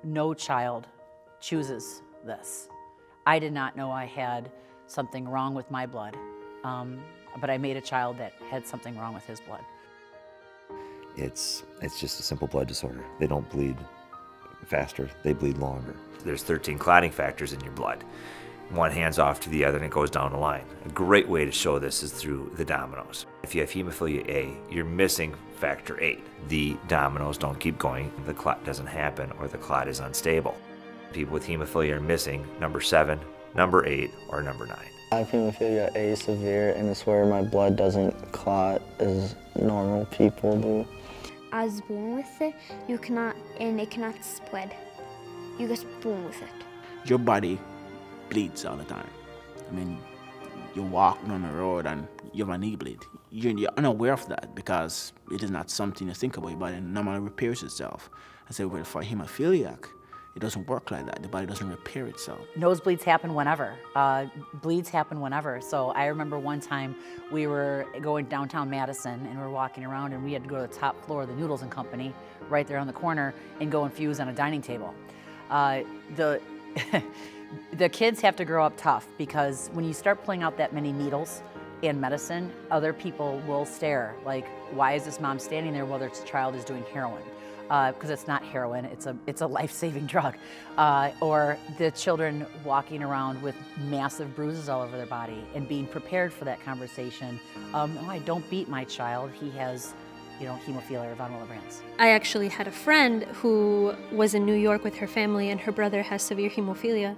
no child chooses this. I did not know I had something wrong with my blood, but I made a child that had something wrong with his blood. It's just a simple blood disorder. They don't bleed faster, they bleed longer. There's 13 clotting factors in your blood. One hands off to the other and it goes down the line. A great way to show this is through the dominoes. If you have hemophilia A, you're missing factor 8. The dominoes don't keep going, the clot doesn't happen, or the clot is unstable. People with hemophilia are missing number 7, number 8, or number 9. I have hemophilia A severe, and it's where my blood doesn't clot as normal people do. I was born with it, it cannot spread. You just born with it. Your body bleeds all the time. I mean, you walk down the road and you have a knee bleed. You're unaware of that because it is not something you think about. Your body normally repairs itself. I say, well, for a hemophiliac, it doesn't work like that. The body doesn't repair itself. Nosebleeds happen whenever. Bleeds happen whenever. So I remember one time we were going downtown Madison and we were walking around and we had to go to the top floor of the Noodles and Company right there on the corner and go infuse on a dining table. The kids have to grow up tough because when you start pulling out that many needles and medicine, other people will stare like, why is this mom standing there while their child is doing heroin? Because it's not heroin, it's a life-saving drug. Or the children walking around with massive bruises all over their body and being prepared for that conversation. Oh, I don't beat my child, he has hemophilia or von Willebrand's. I actually had a friend who was in New York with her family and her brother has severe hemophilia.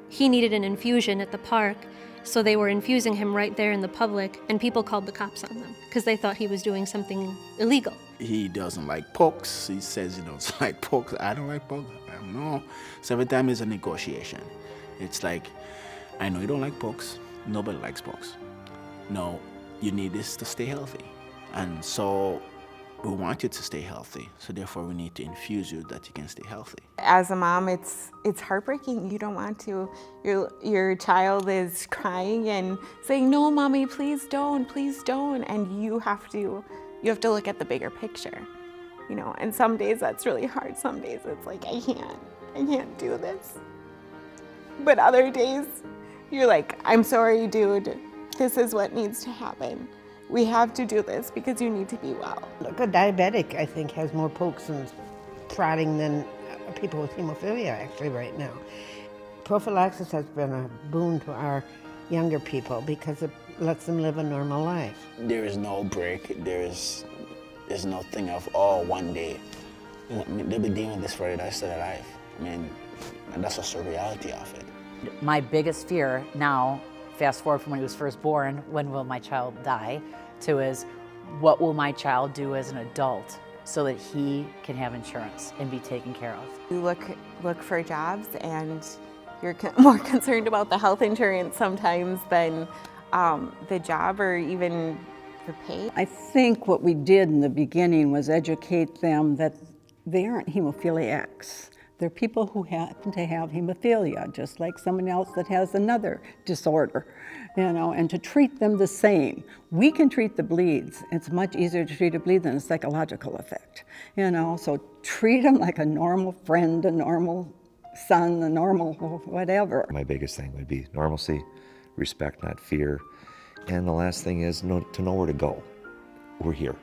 He needed an infusion at the park, so they were infusing him right there in the public, and people called the cops on them because they thought he was doing something illegal. He doesn't like pokes. He says he doesn't like pokes. I don't like pokes. I don't know. So every time it's a negotiation. It's like, I know you don't like pokes. Nobody likes pokes. No, you need this to stay healthy. And so we want you to stay healthy, so therefore we need to infuse you that you can stay healthy. As a mom, it's heartbreaking. You don't want to. Your child is crying and saying, "No, mommy, please don't," and you have to look at the bigger picture, And some days that's really hard. Some days it's like I can't do this. But other days, you're like, "I'm sorry, dude. This is what needs to happen. We have to do this because you need to be well." Look, a diabetic, I think, has more pokes and clotting than people with hemophilia actually right now. Prophylaxis has been a boon to our younger people because it lets them live a normal life. There is no break. There's no thing of, one day. They'll be dealing with this for the rest of their life. And that's just the reality of it. My biggest fear now, fast forward from when he was first born, when will my child die, to is what will my child do as an adult so that he can have insurance and be taken care of. You look for jobs and you're more concerned about the health insurance sometimes than the job or even the pay. I think what we did in the beginning was educate them that they aren't hemophiliacs. They're people who happen to have hemophilia, just like someone else that has another disorder, and to treat them the same. We can treat the bleeds. It's much easier to treat a bleed than a psychological effect, so treat them like a normal friend, a normal son, a normal whatever. My biggest thing would be normalcy, respect, not fear. And the last thing is to know where to go. We're here.